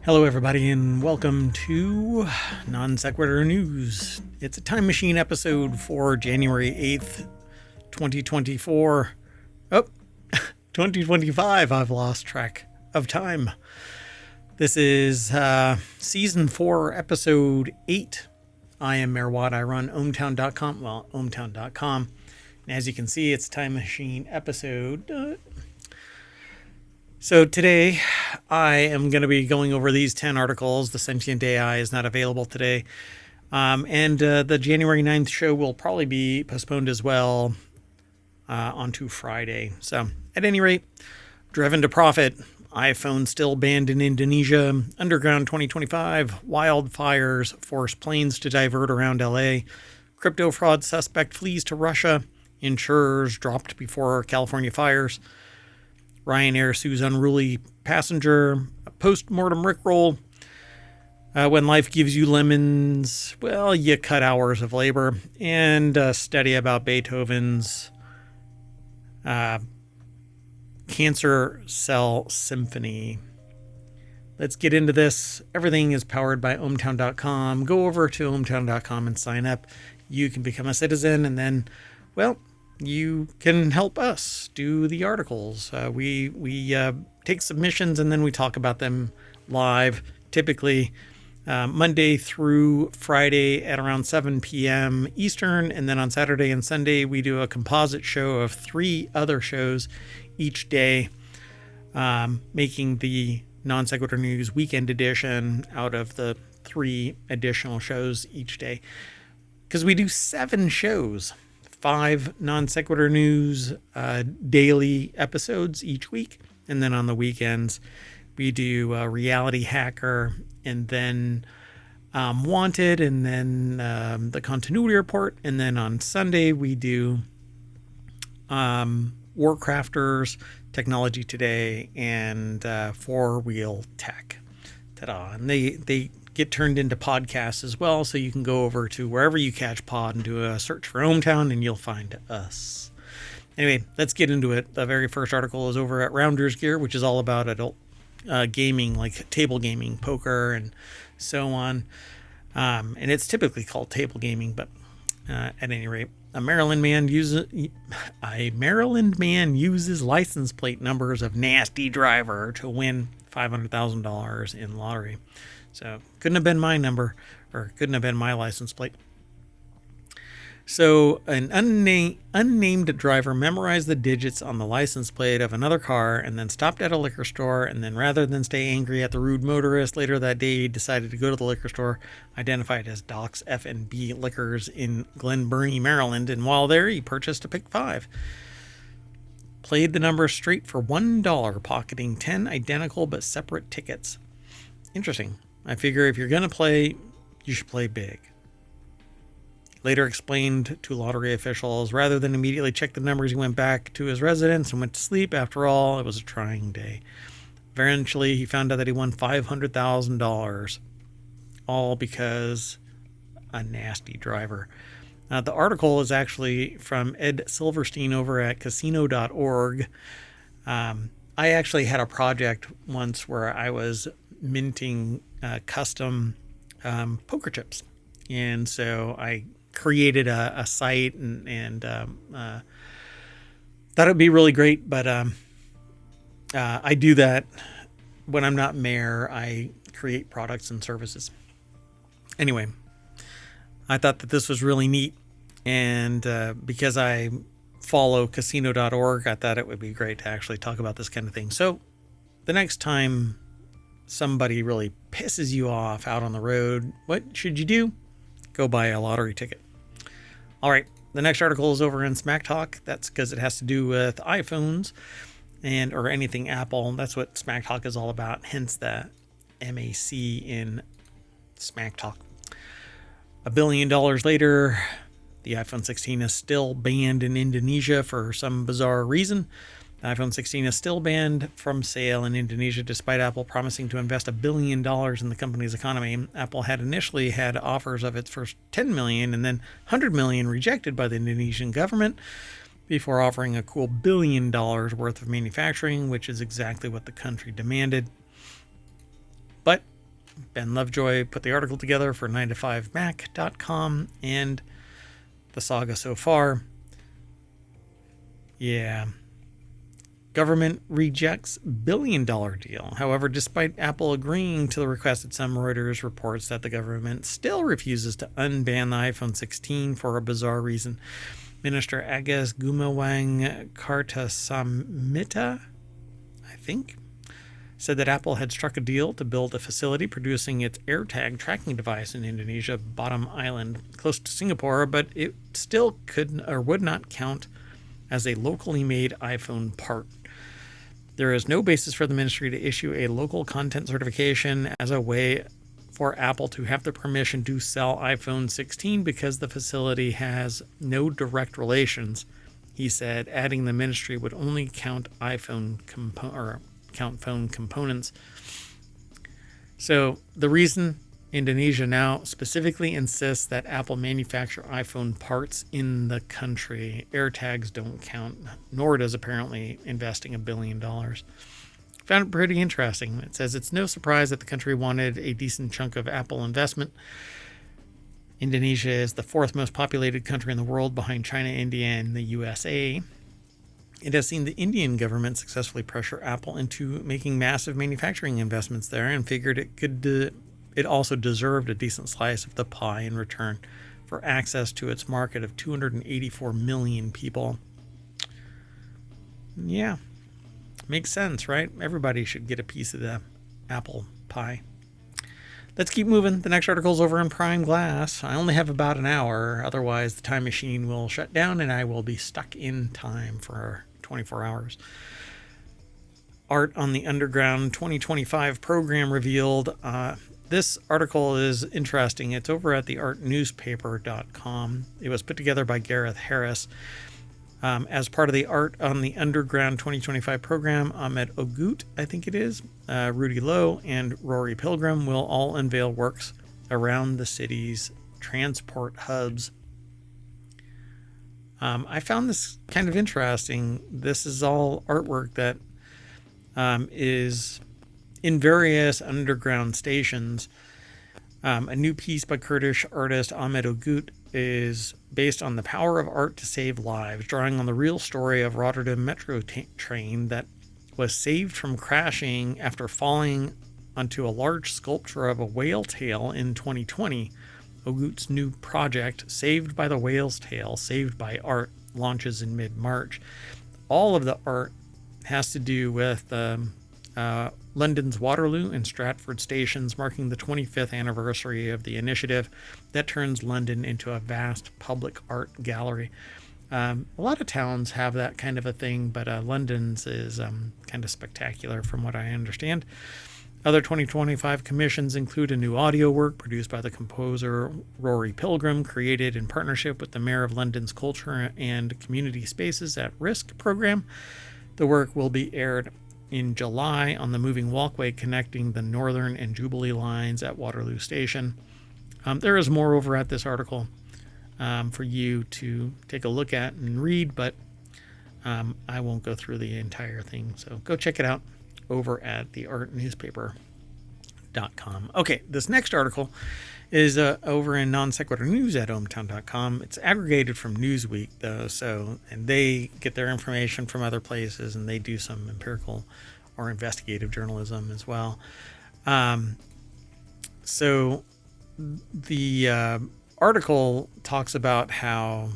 Hello, everybody, and welcome to Non Sequitur News. It's a time machine episode for January 8th, 2024. Oh, 2025. I've lost track of time. This is Season 4, Episode 8. I am Mayor Watt. I run ohmtown.com. Well, ohmtown.com. And as you can see, it's a time machine episode. So today, I am going to be going over these 10 articles. The sentient AI is not available today. And the January 9th show will probably be postponed as well onto Friday. So at any rate, driven to profit, iPhone still banned in Indonesia, Underground 2025, Wildfires force planes to divert around LA, crypto fraud suspect flees to Russia, Insurers dropped before California fires, RyanAir sues Unruly passenger, post-mortem Rickroll. When life gives you lemons, well, you cut hours of labor. And a study about Beethovens' cancer cell symphony. Let's get into this. Everything is powered by ohmtown.com. Go over to ohmtown.com and sign up. You can become a citizen, and then, well, you can help us do the articles. We take submissions and then we talk about them live, typically Monday through Friday at around 7 p.m. Eastern. And then on Saturday and Sunday, we do a composite show of 3 other shows each day, making the Non Sequitur News weekend edition out of the 3 additional shows each day. Because we do 7 shows. 5 Non Sequitur News daily episodes each week. And then on the weekends, we do RealityHacker and then Wanted and then the Continuity Report. And then on Sunday, we do WarCrafters, Technology Today, and 4-Wheel Tech. Ta-da. And they get turned into podcasts as well, so you can go over to wherever you catch pod and do a search for ohmtown and you'll find us. Anyway, let's get into it. The very first article is over at Rounders Gear, which is all about adult gaming, like table gaming, poker, and so on. And it's typically called table gaming, but at any rate, a Maryland man uses license plate numbers of nasty driver to win $500,000 in lottery. So couldn't have been my number, or couldn't have been my license plate. So an unnamed driver memorized the digits on the license plate of another car and then stopped at a liquor store, and then rather than stay angry at the rude motorist later that day, he decided to go to the liquor store, identified as Doc's F&B Liquors in Glen Burnie, Maryland, and while there he purchased a Pick 5. Played the number straight for $1, pocketing 10 identical but separate tickets. Interesting. I figure if you're going to play, you should play big. Later explained to lottery officials, rather than immediately check the numbers, he went back to his residence and went to sleep. After all, it was a trying day. Eventually, he found out that he won $500,000, all because a nasty driver. The article is actually from Ed Silverstein over at casino.org. I actually had a project once where I was minting custom poker chips, and so I created a site and thought it would be really great, but I do that when I'm not mayor. I create products and services. Anyway, I thought that this was really neat, and because I follow casino.org, I thought it would be great to actually talk about this kind of thing. So the next time somebody really pisses you off out on the road, what should you do? Go buy a lottery ticket. All right, the next article is over in Smack Talk. That's because it has to do with iPhones and or anything Apple. That's what Smack Talk is all about, hence the MAC in Smack Talk. $1 billion later, the iPhone 16 is still banned in Indonesia for some bizarre reason. The iPhone 16 is still banned from sale in Indonesia, despite Apple promising to invest $1 billion in the company's economy. Apple had initially had offers of its first $10 million and then $100 million rejected by the Indonesian government before offering a cool $1 billion worth of manufacturing, which is exactly what the country demanded. But Ben Lovejoy put the article together for 9to5mac.com, and the saga so far. Yeah. Government rejects billion-dollar deal. However, despite Apple agreeing to the requested sum, Reuters reports that the government still refuses to unban the iPhone 16 for a bizarre reason. Minister Agus Gumawang Kartasamita, I think, said that Apple had struck a deal to build a facility producing its AirTag tracking device in Indonesia, Bottom Island, close to Singapore, but it still could or would not count as a locally made iPhone part. There is no basis for the ministry to issue a local content certification as a way for Apple to have the permission to sell iPhone 16 because the facility has no direct relations, he said, adding the ministry would only count phone components. So the reason Indonesia now specifically insists that Apple manufacture iPhone parts in the country, AirTags don't count, nor does apparently investing $1 billion. Found it pretty interesting. It says it's no surprise that the country wanted a decent chunk of Apple investment. Indonesia is the fourth most populated country in the world behind China, India, and the USA. It has seen the Indian government successfully pressure Apple into making massive manufacturing investments there and figured it also deserved a decent slice of the pie in return for access to its market of 284 million people. Yeah, makes sense, right? Everybody should get a piece of the Apple pie. Let's keep moving. The next article is over in Prime Glass. I only have about an hour. Otherwise, the time machine will shut down and I will be stuck in time for 24 hours. Art on the Underground 2025 program revealed. This article is interesting. It's over at theartnewspaper.com. It was put together by Gareth Harris. As part of the Art on the Underground 2025 program, Ahmed Ogut, I think it is, Rudy Lowe, and Rory Pilgrim will all unveil works around the city's transport hubs. I found this kind of interesting. This is all artwork that is in various underground stations. A new piece by Kurdish artist Ahmed Ogut is based on the power of art to save lives, drawing on the real story of Rotterdam metro train that was saved from crashing after falling onto a large sculpture of a whale tail in 2020. Ogut's new project, Saved by the Whale's Tail, Saved by Art, launches in mid-March. All of the art has to do with London's Waterloo and Stratford stations, marking the 25th anniversary of the initiative that turns London into a vast public art gallery. A lot of towns have that kind of a thing, but London's is kind of spectacular from what I understand. Other 2025 commissions include a new audio work produced by the composer Rory Pilgrim, created in partnership with the Mayor of London's Culture and Community Spaces at Risk program. The work will be aired in July on the moving walkway connecting the Northern and Jubilee lines at Waterloo Station. There is more over at this article for you to take a look at and read, but I won't go through the entire thing. So go check it out over at theartnewspaper.com. Okay, this next article is over in Non Sequitur News at ohmtown.com. It's aggregated from Newsweek, though, and they get their information from other places, and they do some empirical or investigative journalism as well. So the article talks about how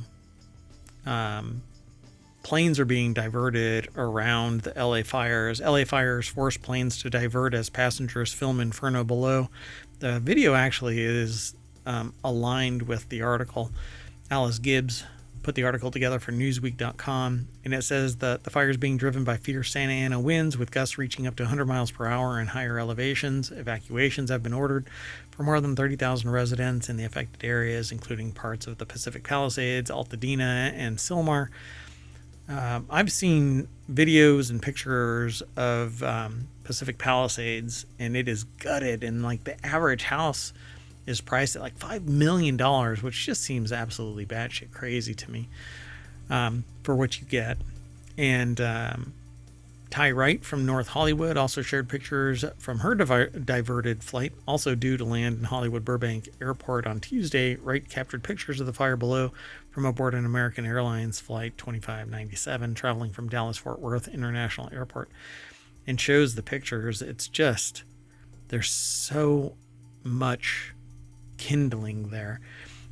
planes are being diverted around the LA fires. LA fires force planes to divert as passengers film inferno below. The video actually is aligned with the article. Alice Gibbs put the article together for Newsweek.com, and it says that the fire is being driven by fierce Santa Ana winds with gusts reaching up to 100 miles per hour and higher elevations. Evacuations have been ordered for more than 30,000 residents in the affected areas, including parts of the Pacific Palisades, Altadena, and Silmar. I've seen videos and pictures of Pacific Palisades, and it is gutted, and like the average house is priced at like $5 million, which just seems absolutely batshit crazy to me for what you get. And Ty Wright from North Hollywood also shared pictures from her diverted flight, also due to land in Hollywood Burbank Airport on Tuesday. Wright captured pictures of the fire below from aboard an American Airlines flight 2597 traveling from Dallas-Fort Worth International Airport, and shows the pictures. It's just, there's so much kindling there.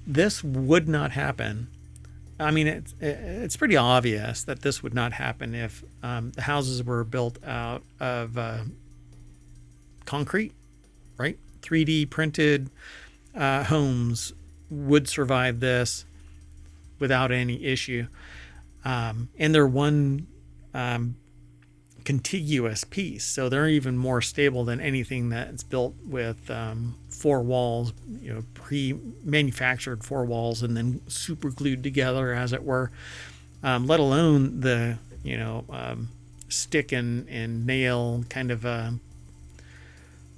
This would not happen. I mean, it's pretty obvious that this would not happen if the houses were built out of concrete, right? 3D printed homes would survive this without any issue. And they're one contiguous piece, so they're even more stable than anything that's built with four walls, pre-manufactured four walls and then super glued together, as it were, let alone the stick and nail kind of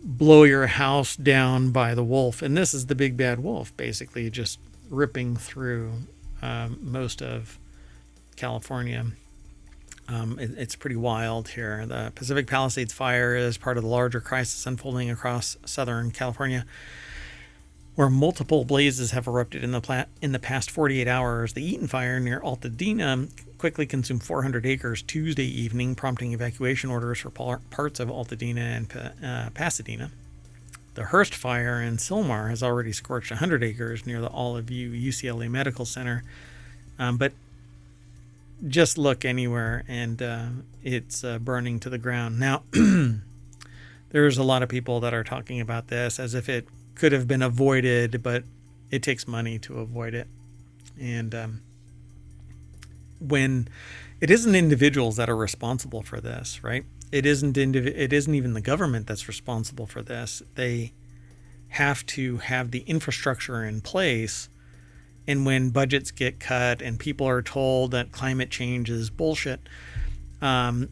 blow your house down by the wolf. And this is the big bad wolf, basically just ripping through most of California. It's pretty wild here. The Pacific Palisades fire is part of the larger crisis unfolding across Southern California, where multiple blazes have erupted in the past 48 hours. The Eaton fire near Altadena quickly consumed 400 acres Tuesday evening, prompting evacuation orders for parts of Altadena and Pasadena. The Hearst fire in Sylmar has already scorched 100 acres near the Olive View UCLA Medical Center, but just look anywhere and it's burning to the ground. Now, there's a lot of people that are talking about this as if it could have been avoided, but it takes money to avoid it. And when it isn't individuals that are responsible for this, right? It isn't even the government that's responsible for this. They have to have the infrastructure in place. And when budgets get cut and people are told that climate change is bullshit, then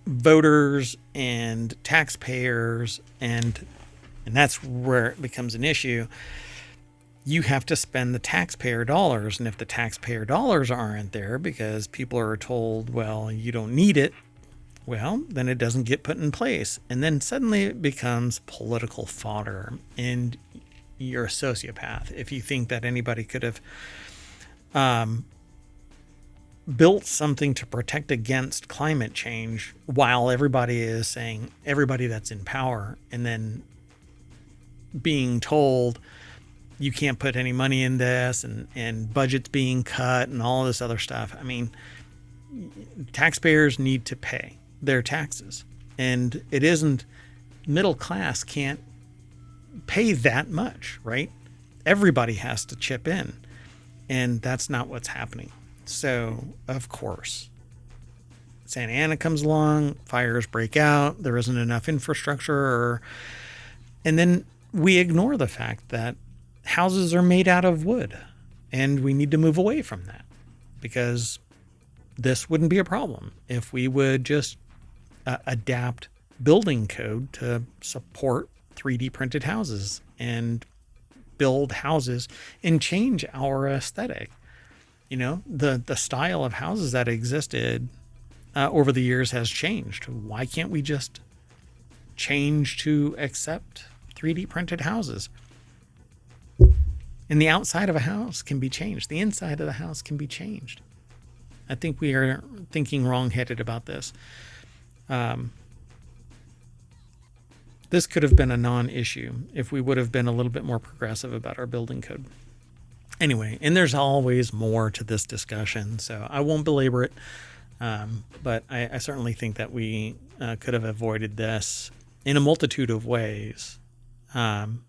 voters and taxpayers, and that's where it becomes an issue. You have to spend the taxpayer dollars. And if the taxpayer dollars aren't there because people are told, well, you don't need it, well, then it doesn't get put in place. And then suddenly it becomes political fodder. And you're a sociopath if you think that anybody could have built something to protect against climate change while everybody is saying, everybody that's in power, and then being told you can't put any money in this, and budgets being cut and all this other stuff. I mean, taxpayers need to pay their taxes, and it isn't, middle class can't pay that much, right? Everybody has to chip in, and that's not what's happening. So, of course, Santa Ana comes along, fires break out, there isn't enough infrastructure, and then we ignore the fact that houses are made out of wood, and we need to move away from that, because this wouldn't be a problem if we would just adapt building code to support 3D printed houses and build houses and change our aesthetic. The style of houses that existed over the years has changed. Why can't we just change to accept 3D printed houses? And the outside of a house can be changed. The inside of the house can be changed. I think we are thinking wrong-headed about this. This could have been a non-issue if we would have been a little bit more progressive about our building code. Anyway, and there's always more to this discussion, so I won't belabor it. But I certainly think that we could have avoided this in a multitude of ways. And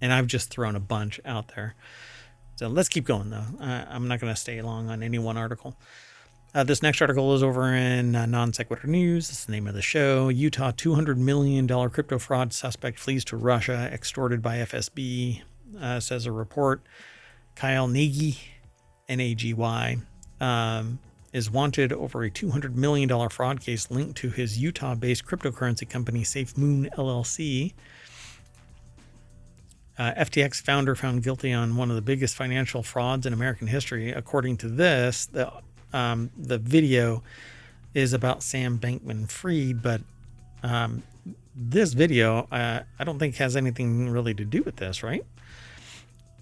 I've just thrown a bunch out there. So let's keep going, though. I'm not going to stay long on any one article. This next article is over in Non Sequitur News. It's the name of the show. Utah $200 million crypto fraud suspect flees to Russia, extorted by FSB, says a report. Kyle Nagy, N-A-G-Y, is wanted over a $200 million fraud case linked to his Utah-based cryptocurrency company SafeMoon LLC. FTX founder found guilty on one of the biggest financial frauds in American history. According to this, the video is about Sam Bankman-Fried, but this video, I don't think has anything really to do with this, right?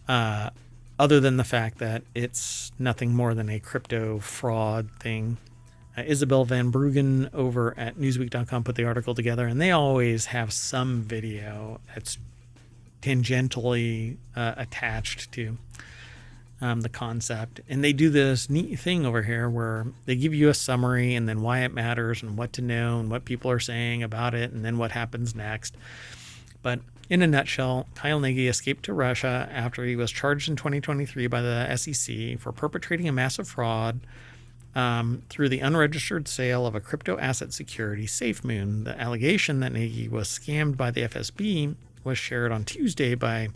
Other than the fact that it's nothing more than a crypto fraud thing. Isabel Van Bruggen over at Newsweek.com put the article together, and they always have some video that's tangentially attached to the concept. And they do this neat thing over here where they give you a summary and then why it matters and what to know and what people are saying about it and then what happens next. But in a nutshell, Kyle Nagy escaped to Russia after he was charged in 2023 by the SEC for perpetrating a massive fraud through the unregistered sale of a crypto asset security, SafeMoon. The allegation that Nagy was scammed by the FSB was shared on Tuesday by,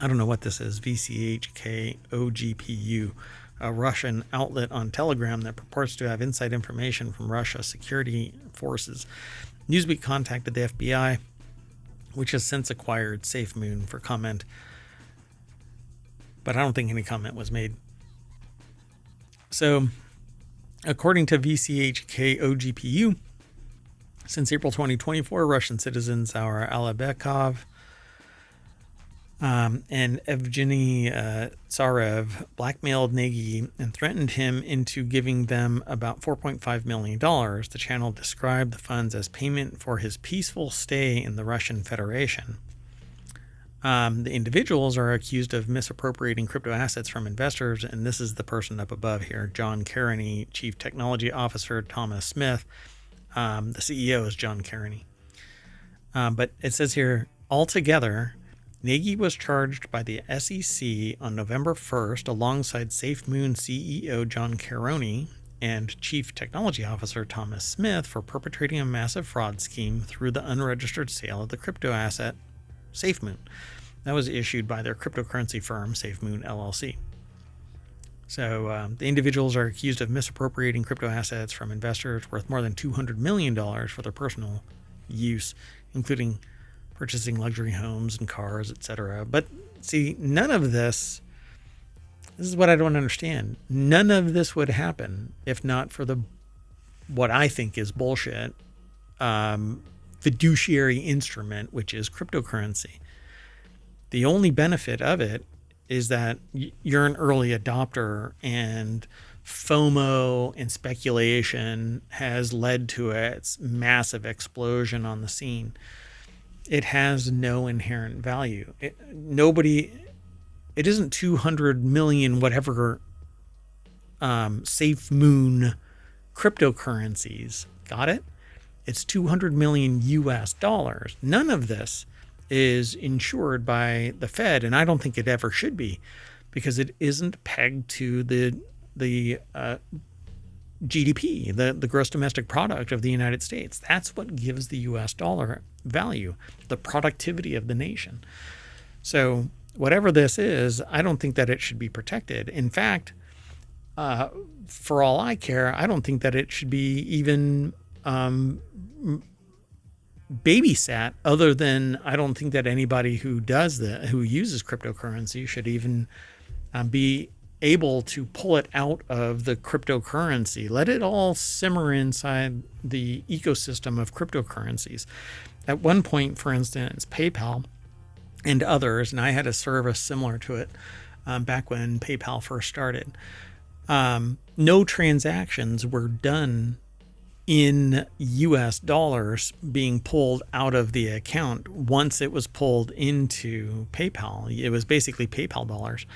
I don't know what this is, VCHK OGPU, a Russian outlet on Telegram that purports to have inside information from Russia's security forces. Newsweek contacted the FBI, which has since acquired SafeMoon, for comment, but I don't think any comment was made. So, according to VCHK OGPU, since April 2024, Russian citizens Zaur Alibekov and Evgeny Tsarev blackmailed Nagy and threatened him into giving them about $4.5 million. The channel described the funds as payment for his peaceful stay in the Russian Federation. The individuals are accused of misappropriating crypto assets from investors, and this is the person up above here, John Carney, Chief Technology Officer Thomas Smith. The CEO is John Carney. But it says here, altogether, Nagy was charged by the SEC on November 1st alongside SafeMoon CEO John Carney and Chief Technology Officer Thomas Smith for perpetrating a massive fraud scheme through the unregistered sale of the crypto asset SafeMoon. That was issued by their cryptocurrency firm, SafeMoon LLC. So the individuals are accused of misappropriating crypto assets from investors worth more than $200 million for their personal use, including purchasing luxury homes and cars, etc. But see, none of this is what I don't understand. None of this would happen if not for the what I think is bullshit fiduciary instrument, which is cryptocurrency. The only benefit of it is that you're an early adopter, and FOMO and speculation has led to its massive explosion on the scene. It has no inherent value. It isn't 200 million whatever SafeMoon cryptocurrencies. Got it? It's 200 million US dollars. None of this is insured by the Fed, and I don't think it ever should be, because it isn't pegged to the GDP, the gross domestic product of the United States. That's what gives the US dollar value, the productivity of the nation. So whatever this is, I don't think that it should be protected. In fact, for all I care, I don't think that it should be even babysat, other than I don't think that anybody who uses cryptocurrency should even be able to pull it out of the cryptocurrency. Let it all simmer inside the ecosystem of cryptocurrencies. At one point, for instance, PayPal and others, and I had a service similar to it back when PayPal first started, no transactions were done in US dollars being pulled out of the account once it was pulled into PayPal. It was basically PayPal dollars,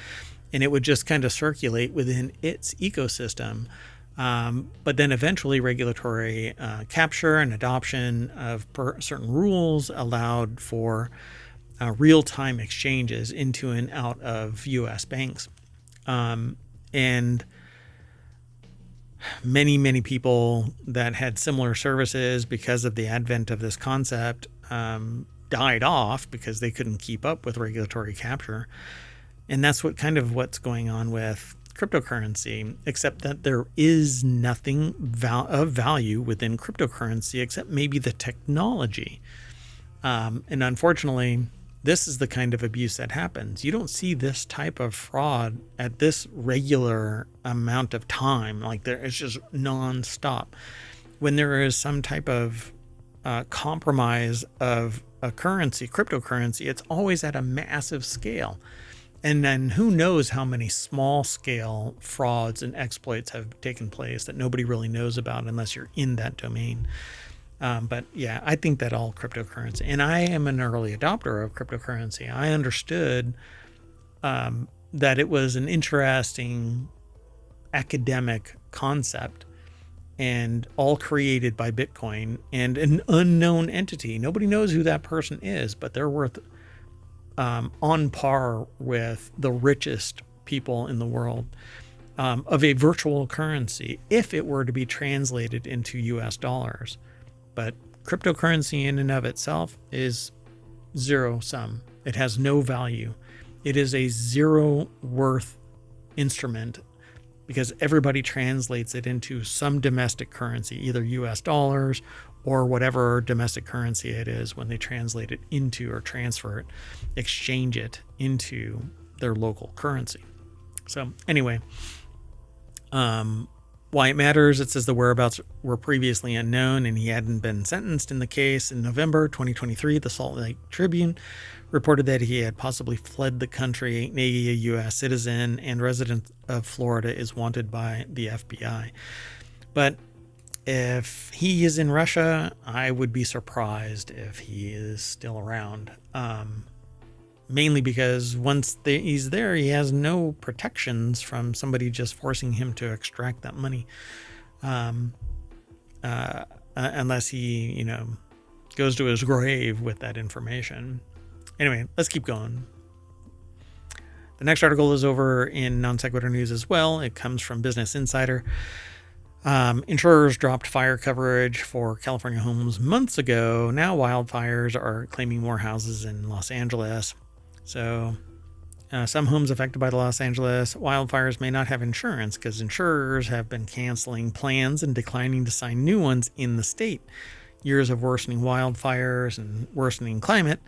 and it would just kind of circulate within its ecosystem. But then eventually regulatory capture and adoption of certain rules allowed for real-time exchanges into and out of US banks. And many people that had similar services because of the advent of this concept died off because they couldn't keep up with regulatory capture. And that's what's going on with cryptocurrency, except that there is nothing of value within cryptocurrency except maybe the technology. And unfortunately, this is the kind of abuse that happens. You don't see this type of fraud at this regular amount of time. Like, it's just nonstop. when there is some type of compromise of a currency, cryptocurrency, it's always at a massive scale. And then who knows how many small scale frauds and exploits have taken place that nobody really knows about unless you're in that domain. But yeah, I think that all cryptocurrency, and I am an early adopter of cryptocurrency. I understood that it was an interesting academic concept and all created by Bitcoin and an unknown entity. Nobody knows who that person is, but they're worth on par with the richest people in the world of a virtual currency if it were to be translated into US dollars. But cryptocurrency in and of itself is zero sum. It has no value. It is a zero worth instrument because everybody translates it into some domestic currency, either US dollars or whatever domestic currency it is when they translate it into or transfer it, exchange it into their local currency. So anyway, why it matters, it says the whereabouts were previously unknown and he hadn't been sentenced in the case. In November 2023, the Salt Lake Tribune reported that he had possibly fled the country. A U.S. citizen and resident of Florida is wanted by the FBI. But if he is in Russia, I would be surprised if he is still around. Mainly because once he's there, he has no protections from somebody just forcing him to extract that money. Unless he, goes to his grave with that information. Anyway, let's keep going. The next article is over in Non Sequitur News as well. It comes from Business Insider. Insurers dropped fire coverage for California homes months ago. Now wildfires are claiming more houses in Los Angeles. So some homes affected by the Los Angeles wildfires may not have insurance because insurers have been canceling plans and declining to sign new ones in the state. Years of worsening wildfires and worsening climate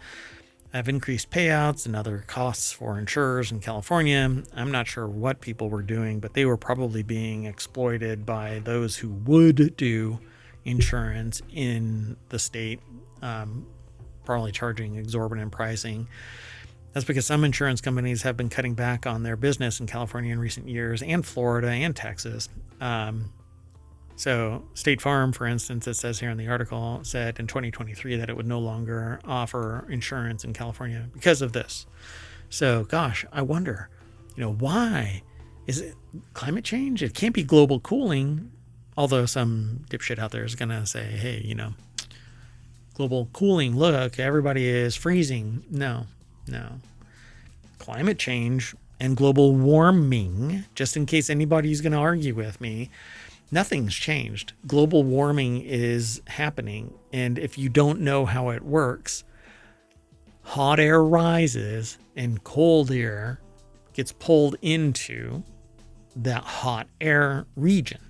have increased payouts and other costs for insurers in California. I'm not sure what people were doing, but they were probably being exploited by those who would do insurance in the state, probably charging exorbitant pricing. That's because some insurance companies have been cutting back on their business in California in recent years, and Florida and Texas. So State Farm, for instance, it says here in the article, said in 2023 that it would no longer offer insurance in California because of this. So, gosh, I wonder, why? Is it climate change? It can't be global cooling, although some dipshit out there is going to say, hey, global cooling, look, everybody is freezing. No. Climate change and global warming, just in case anybody's going to argue with me, nothing's changed. Global warming is happening. And if you don't know how it works, hot air rises and cold air gets pulled into that hot air region.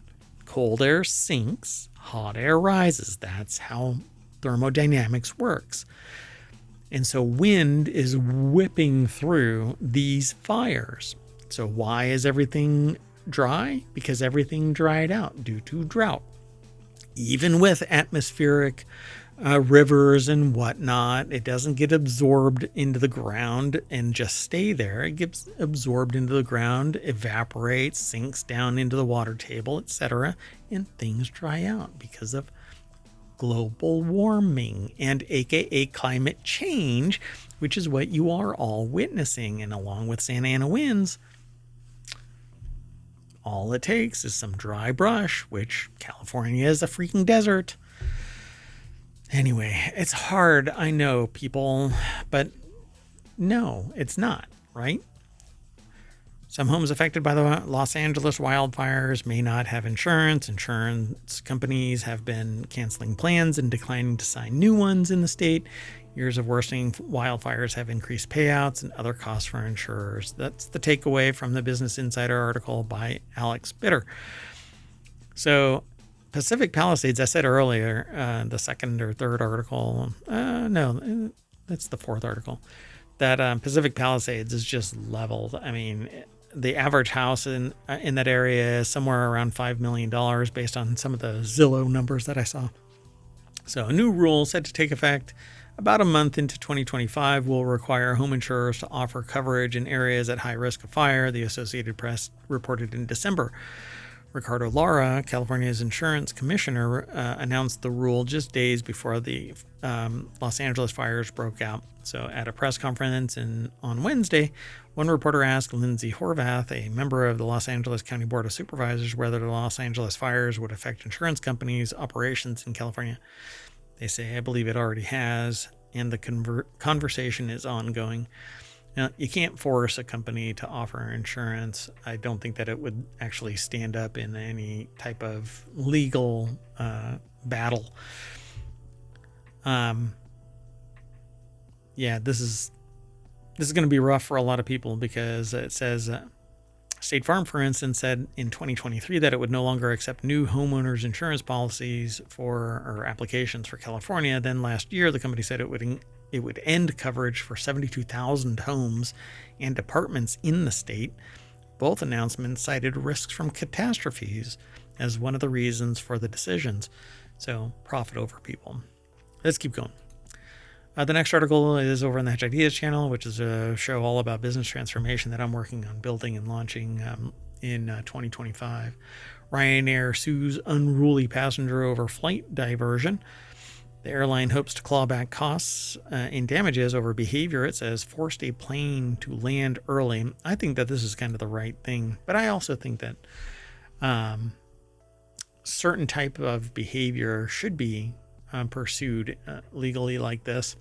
Cold air sinks, hot air rises. That's how thermodynamics works. And so wind is whipping through these fires. So why is everything dry? Because everything dried out due to drought. Even with atmospheric rivers and whatnot, it doesn't get absorbed into the ground and just stay there. It gets absorbed into the ground, evaporates, sinks down into the water table, etc., and things dry out because of global warming and aka climate change, which is what you are all witnessing. And along with Santa Ana winds, all it takes is some dry brush, which California is a freaking desert. Anyway, it's hard, I know, people, but no, it's not, right? Some homes affected by the Los Angeles wildfires may not have insurance. Insurance companies have been canceling plans and declining to sign new ones in the state. Years of worsening wildfires have increased payouts and other costs for insurers. That's the takeaway from the Business Insider article by Alex Bitter. So Pacific Palisades, I said earlier, the second or third article, no, that's the fourth article, that Pacific Palisades is just leveled. I mean, the average house in that area is somewhere around $5 million based on some of the Zillow numbers that I saw. So a new rule set to take effect about a month into 2025 will require home insurers to offer coverage in areas at high risk of fire, the Associated Press reported in December. Ricardo Lara, California's insurance commissioner, announced the rule just days before the Los Angeles fires broke out. So at a press conference on Wednesday, one reporter asked Lindsay Horvath, a member of the Los Angeles County Board of Supervisors, whether the Los Angeles fires would affect insurance companies' operations in California. They say, I believe it already has, and the conversation is ongoing. Now, you can't force a company to offer insurance. I don't think that it would actually stand up in any type of legal battle. This is going to be rough for a lot of people because it says State Farm, for instance, said in 2023 that it would no longer accept new homeowners insurance policies or applications for California. Then last year, the company said it would end coverage for 72,000 homes and apartments in the state. Both announcements cited risks from catastrophes as one of the reasons for the decisions. So profit over people. Let's keep going. The next article is over on the Hedge Ideas channel, which is a show all about business transformation that I'm working on building and launching in 2025. RyanAir sues Unruly passenger over flight diversion. The airline hopes to claw back costs in damages over behavior. It says forced a plane to land early. I think that this is kind of the right thing, but I also think that certain type of behavior should be pursued legally like this.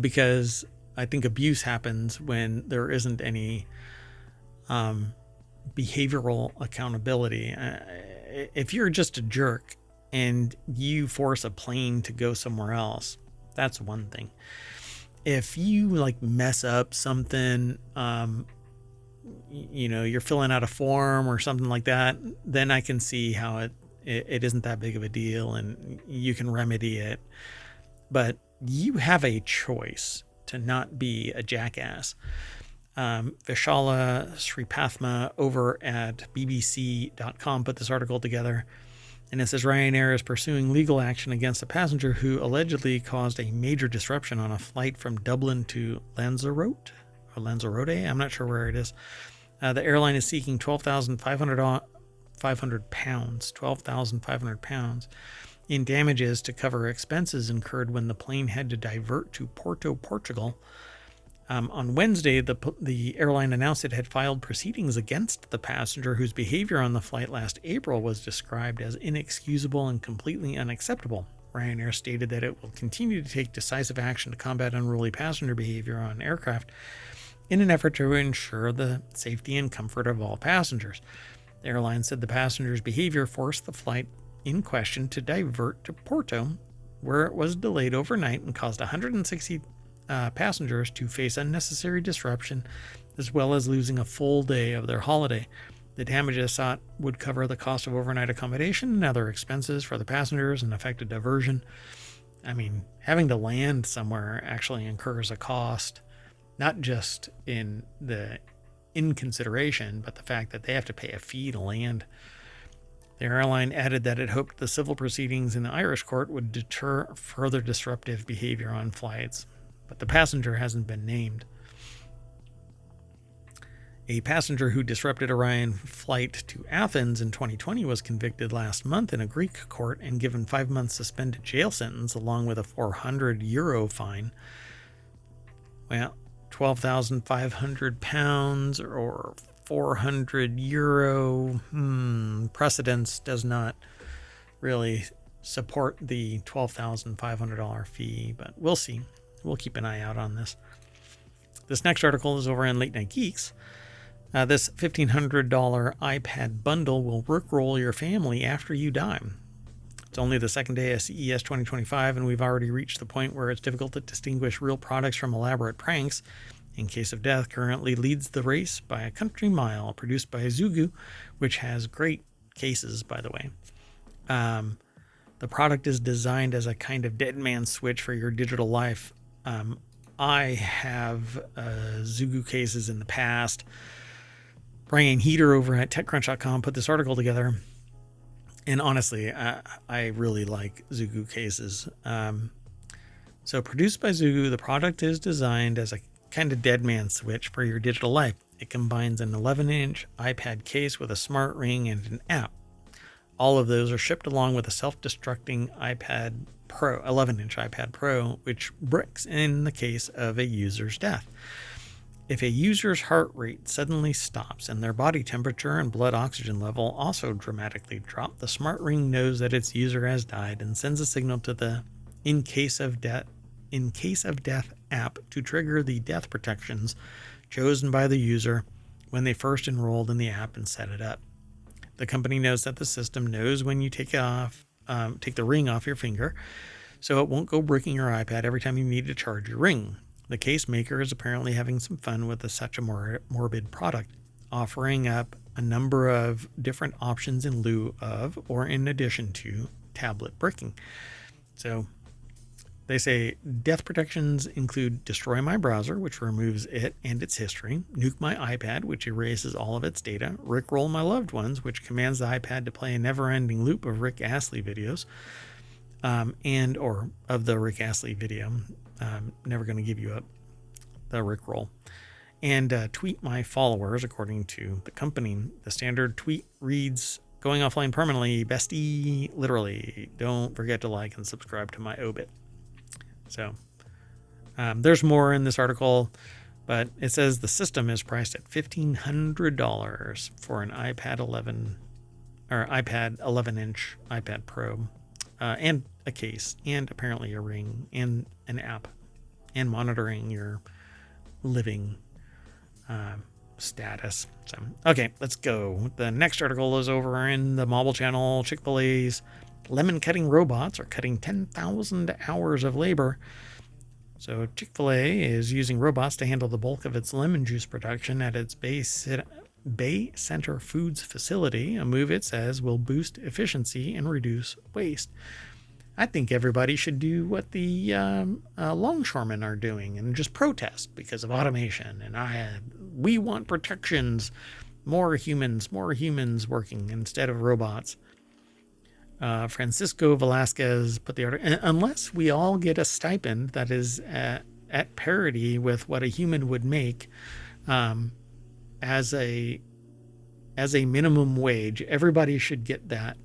Because I think abuse happens when there isn't any behavioral accountability. If you're just a jerk and you force a plane to go somewhere else, that's one thing. If you mess up something, you're filling out a form or something like that, then I can see how it isn't that big of a deal and you can remedy it. But you have a choice to not be a jackass. Vishala Sripathma over at BBC.com put this article together, and it says RyanAir is pursuing legal action against a passenger who allegedly caused a major disruption on a flight from Dublin to Lanzarote. I'm not sure where it is. The airline is seeking £12,500 in damages to cover expenses incurred when the plane had to divert to Porto, Portugal. On Wednesday, the airline announced it had filed proceedings against the passenger whose behavior on the flight last April was described as inexcusable and completely unacceptable. RyanAir stated that it will continue to take decisive action to combat unruly passenger behavior on aircraft in an effort to ensure the safety and comfort of all passengers. The airline said the passenger's behavior forced the flight in question to divert to Porto, where it was delayed overnight and caused 160 passengers to face unnecessary disruption, as well as losing a full day of their holiday. The damages sought would cover the cost of overnight accommodation and other expenses for the passengers and affected diversion. I mean, having to land somewhere actually incurs a cost, not just in consideration, but the fact that they have to pay a fee to land. The airline added that it hoped the civil proceedings in the Irish court would deter further disruptive behavior on flights, but the passenger hasn't been named. A passenger who disrupted a Ryan flight to Athens in 2020 was convicted last month in a Greek court and given 5 months suspended jail sentence along with a €400 fine. Well, £12,500 or €400. Precedence does not really support the $12,500 fee, but we'll see. We'll keep an eye out on this. This next article is over on Late Night Geeks. This $1,500 iPad bundle will Rickroll your family after you die. It's only the second day of CES 2025, and we've already reached the point where it's difficult to distinguish real products from elaborate pranks. In Case of Death currently leads the race by a country mile, produced by Zugu, which has great cases, by the way. The product is designed as a kind of dead man switch for your digital life. I have Zugu cases in the past. Brian Heater over at TechCrunch.com put this article together. And honestly, I really like Zugu cases. So produced by Zugu, the product is designed as a kind of dead man switch for your digital life. It combines an 11-inch iPad case with a smart ring and an app. All of those are shipped along with a self-destructing iPad Pro, 11-inch iPad Pro, which bricks in the case of a user's death. If a user's heart rate suddenly stops and their body temperature and blood oxygen level also dramatically drop, the smart ring knows that its user has died and sends a signal to the in case of death app to trigger the death protections chosen by the user when they first enrolled in the app and set it up. The company knows that the system knows when you take the ring off your finger, so it won't go bricking your iPad every time you need to charge your ring. The case maker is apparently having some fun with such a morbid product, offering up a number of different options in lieu of or in addition to tablet bricking. So they say death protections include destroy my browser, which removes it and its history, nuke my iPad, which erases all of its data, Rickroll my loved ones, which commands the iPad to play a never-ending loop of Rick Astley videos, or of the Rick Astley video. Never going to give you up the Rickroll. And tweet my followers, according to the company. The standard tweet reads, going offline permanently, bestie, literally. Don't forget to like and subscribe to my obit. So there's more in this article, but it says the system is priced at $1,500 for an iPad 11-inch iPad Pro, and a case, and apparently a ring, and an app, and monitoring your living status. So, okay, let's go. The next article is over in the Mobile Channel. Chick-fil-A's lemon cutting robots are cutting 10,000 hours of labor. So Chick-fil-A is using robots to handle the bulk of its lemon juice production at its Bay Center Foods facility, a move it says will boost efficiency and reduce waste. I think everybody should do what the longshoremen are doing and just protest because of automation. And we want protections, more humans working instead of robots. Francisco Velasquez put the article, unless we all get a stipend that is at parity with what a human would make as a minimum wage, everybody should get that.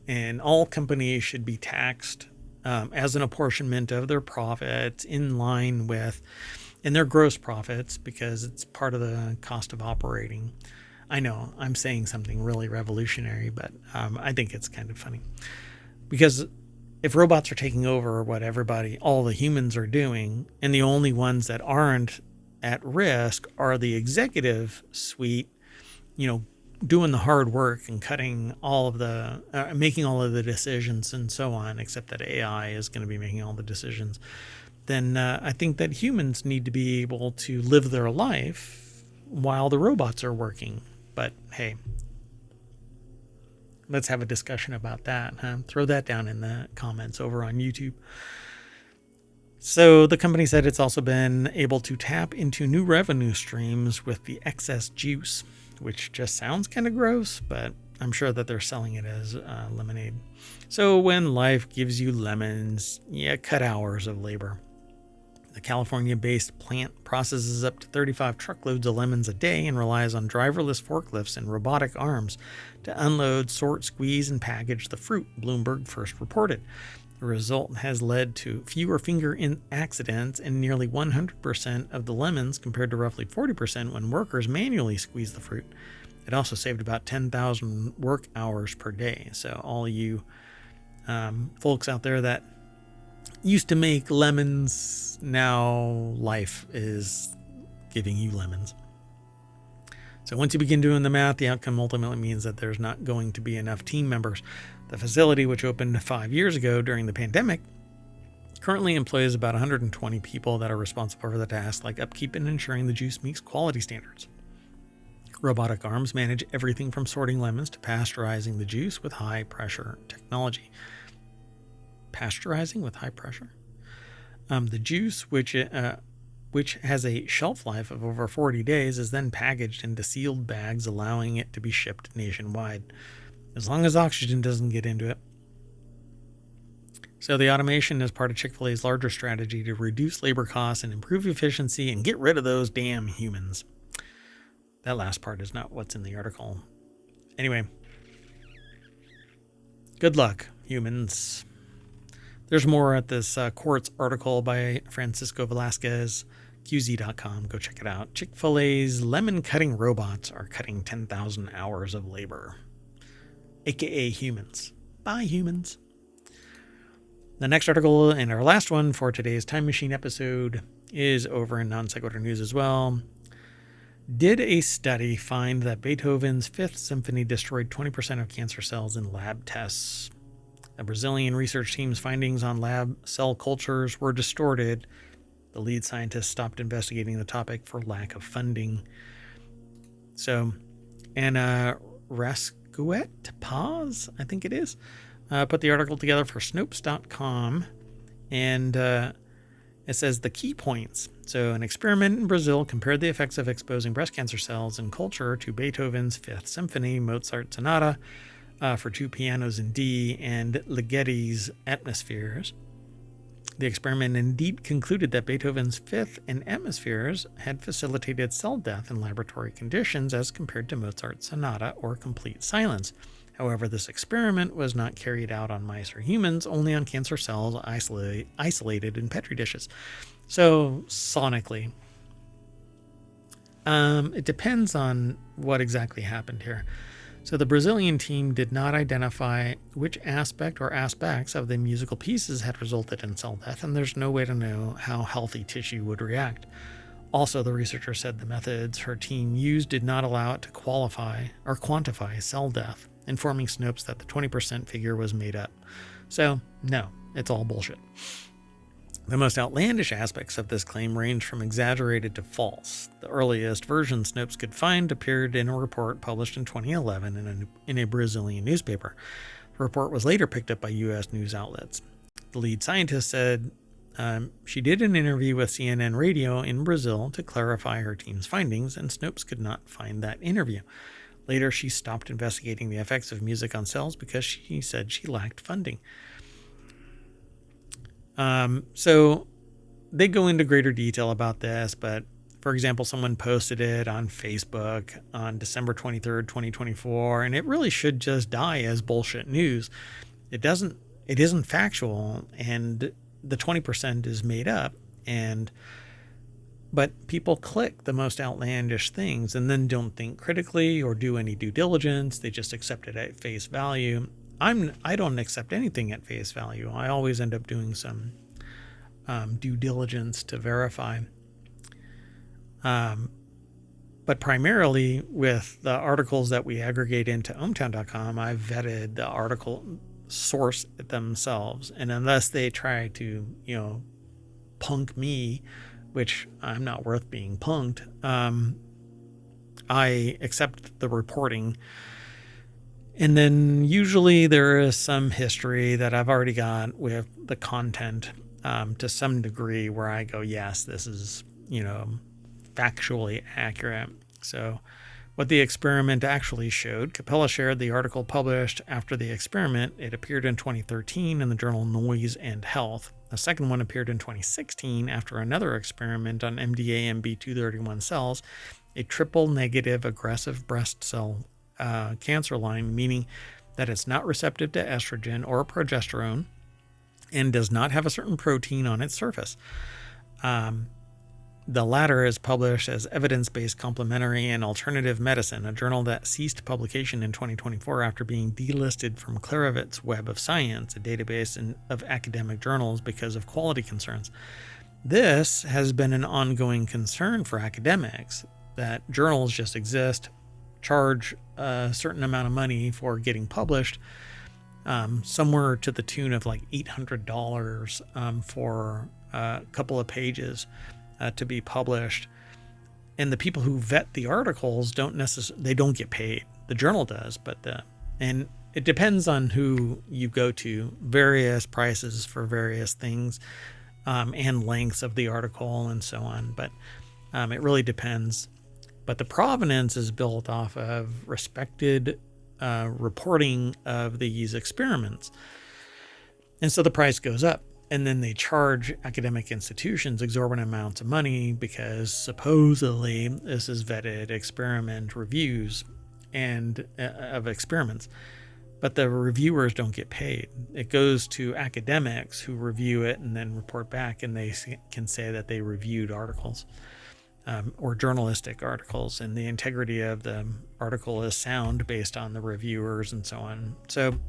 And all companies should be taxed as an apportionment of their profits in line with, and their gross profits, because it's part of the cost of operating. I know I'm saying something really revolutionary, but I think it's kind of funny, because if robots are taking over what all the humans are doing, and the only ones that aren't at risk are the executive suite, doing the hard work and cutting all of the, making all of the decisions and so on, except that AI is going to be making all the decisions, then I think that humans need to be able to live their life while the robots are working. But hey, let's have a discussion about that. Throw that down in the comments over on YouTube. So the company said it's also been able to tap into new revenue streams with the excess juice, which just sounds kind of gross, but I'm sure that they're selling it as lemonade. So when life gives you lemons, cut hours of labor. The California-based plant processes up to 35 truckloads of lemons a day and relies on driverless forklifts and robotic arms to unload, sort, squeeze, and package the fruit, Bloomberg first reported. The result has led to fewer finger accidents and nearly 100% of the lemons, compared to roughly 40% when workers manually squeeze the fruit. It also saved about 10,000 work hours per day. So all you folks out there that used to make lemons, now life is giving you lemons. So once you begin doing the math, the outcome ultimately means that there's not going to be enough team members. The facility, which opened 5 years ago during the pandemic, currently employs about 120 people that are responsible for the tasks like upkeep and ensuring the juice meets quality standards. Robotic arms manage everything from sorting lemons to pasteurizing the juice with high pressure technology. Pasteurizing with high pressure? The juice, which which has a shelf life of over 40 days, is then packaged into sealed bags, allowing it to be shipped nationwide, as long as oxygen doesn't get into it. So the automation is part of Chick-fil-A's larger strategy to reduce labor costs and improve efficiency and get rid of those damn humans. That last part is not what's in the article. Anyway, good luck, humans. There's more at this Quartz article by Francisco Velasquez, QZ.com. Go check it out. Chick-fil-A's lemon cutting robots are cutting 10,000 hours of labor, aka humans. Bye, humans. The next article and our last one for today's Time Machine episode is over in Non Sequitur News as well. Did a study find that Beethoven's Fifth Symphony destroyed 20% of cancer cells in lab tests? A Brazilian research team's findings on lab cell cultures were distorted. The lead scientist stopped investigating the topic for lack of funding. So, Anna Raskuet-Paz, I think it is, put the article together for Snopes.com, and it says the key points. So an experiment in Brazil compared the effects of exposing breast cancer cells in culture to Beethoven's Fifth Symphony, Mozart Sonata for two pianos in D, and Ligeti's Atmospheres. The experiment indeed concluded that Beethoven's Fifth and Atmospheres had facilitated cell death in laboratory conditions as compared to Mozart's Sonata or Complete Silence. However, this experiment was not carried out on mice or humans, only on cancer cells isolated in Petri dishes. So, sonically, it depends on what exactly happened here. So the Brazilian team did not identify which aspect or aspects of the musical pieces had resulted in cell death, and there's no way to know how healthy tissue would react. Also, the researcher said the methods her team used did not allow it to quantify cell death, informing Snopes that the 20% figure was made up. So, no, it's all bullshit. The most outlandish aspects of this claim range from exaggerated to false. The earliest version Snopes could find appeared in a report published in 2011 in a Brazilian newspaper. The report was later picked up by U.S. news outlets. The lead scientist said she did an interview with CNN Radio in Brazil to clarify her team's findings, and Snopes could not find that interview. Later, she stopped investigating the effects of music on cells because she said she lacked funding. So they go into greater detail about this, but for example, someone posted it on Facebook on December 23rd, 2024, and it really should just die as bullshit news. It isn't factual, and the 20% is made up, but people click the most outlandish things and then don't think critically or do any due diligence. They just accept it at face value. I don't accept anything at face value. I always end up doing some due diligence to verify. But primarily with the articles that we aggregate into ohmtown.com, I've vetted the article source themselves. And unless they try to, punk me, which I'm not worth being punked, I accept the reporting. And then usually there is some history that I've already got with the content to some degree where I go, yes, this is, factually accurate. So what the experiment actually showed, Capella shared the article published after the experiment. It appeared in 2013 in the journal Noise and Health. The second one appeared in 2016 after another experiment on MDA-MB231 cells, a triple negative aggressive breast cell cancer line, meaning that it's not receptive to estrogen or progesterone and does not have a certain protein on its surface. The latter is published as Evidence-Based Complementary and Alternative Medicine, a journal that ceased publication in 2024 after being delisted from Claravit's Web of Science, a database of academic journals, because of quality concerns. This has been an ongoing concern for academics, that journals just exist, charge a certain amount of money for getting published, somewhere to the tune of like $800 for a couple of pages to be published. And the people who vet the articles don't get paid. The journal does, and it depends on who you go to. Various prices for various things. and lengths of the article and so on. But it really depends. But the provenance is built off of respected reporting of these experiments. And so the price goes up. And then they charge academic institutions exorbitant amounts of money because supposedly this is vetted experiment reviews and of experiments. But the reviewers don't get paid. It goes to academics who review it and then report back, and they can say that they reviewed articles or journalistic articles, and the integrity of the article is sound based on the reviewers and so on. So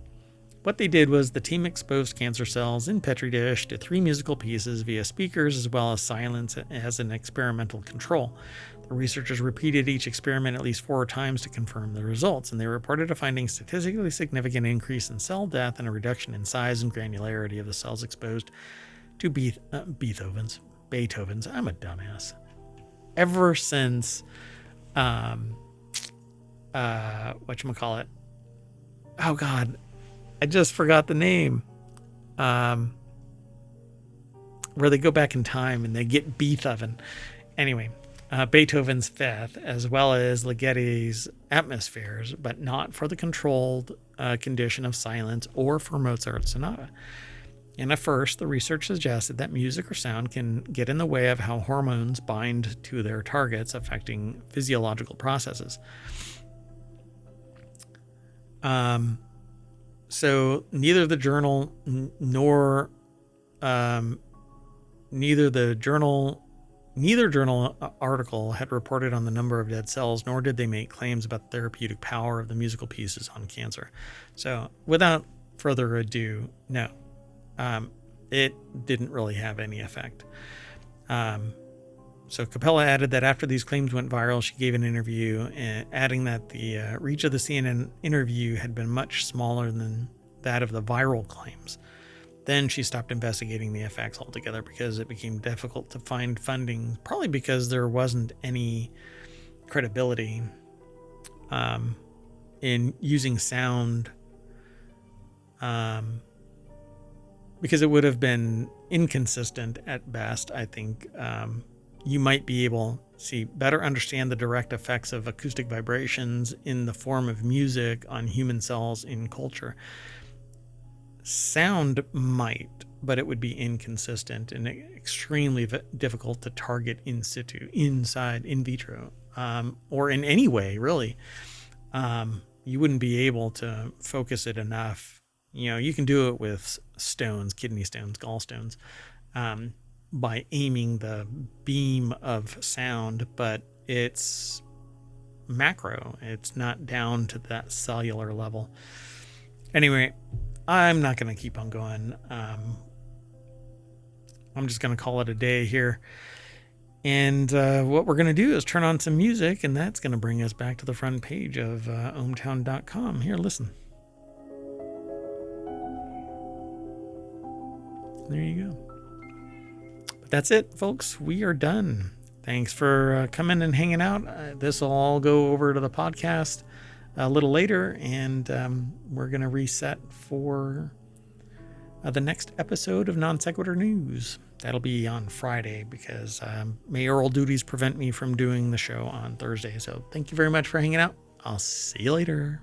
what they did was the team exposed cancer cells in Petri dish to 3 musical pieces via speakers as well as silence as an experimental control. The researchers repeated each experiment at least 4 times to confirm the results, and they reported a finding statistically significant increase in cell death and a reduction in size and granularity of the cells exposed to Beethovens. I'm a dumbass. Ever since, whatchamacallit? Oh God, I just forgot the name. Where they go back in time and they get Beethoven. Anyway, Beethoven's Fifth, as well as Ligeti's Atmospheres, but not for the controlled condition of silence or for Mozart's Sonata. And at first, the research suggested that music or sound can get in the way of how hormones bind to their targets, affecting physiological processes. So neither the journal article had reported on the number of dead cells, nor did they make claims about the therapeutic power of the musical pieces on cancer. So without further ado, no, it didn't really have any effect. So Capella added that after these claims went viral, she gave an interview, adding that the reach of the CNN interview had been much smaller than that of the viral claims. Then she stopped investigating the effects altogether because it became difficult to find funding, probably because there wasn't any credibility in using sound, because it would have been inconsistent at best. I think you might be able to better understand the direct effects of acoustic vibrations in the form of music on human cells in culture. Sound might, but it would be inconsistent and extremely difficult to target in situ, inside, in vitro, or in any way, really. You wouldn't be able to focus it enough. You know, you can do it with stones, kidney stones, gallstones, by aiming the beam of sound, but it's macro. It's not down to that cellular level. Anyway, I'm not going to keep on going. I'm just going to call it a day here. And what we're going to do is turn on some music, and that's going to bring us back to the front page of ohmtown.com. Here, listen. There you go. But that's it, folks. We are done. Thanks for coming and hanging out. This will all go over to the podcast a little later, and we're going to reset for the next episode of Non Sequitur News. That'll be on Friday because mayoral duties prevent me from doing the show on Thursday. So thank you very much for hanging out. I'll see you later.